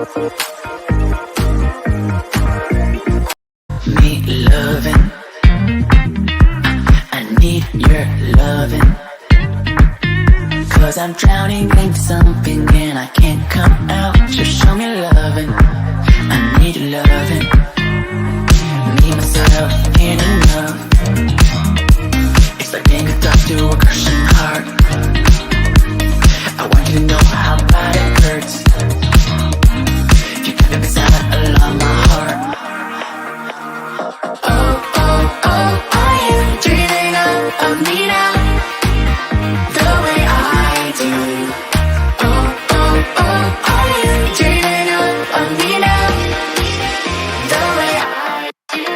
Need loving, I need your loving, 'cause I'm drowning in something and I can't come out. Just show me loving, I need loving. Need myself, ain't enough. It's like being a dog to a crushing heart. I want you to know how bad it hurts. You got me sound along my heart. Oh, oh, oh, are you dreaming of me now? The way I do. Oh, oh, oh, are you dreaming of me now? The way I do.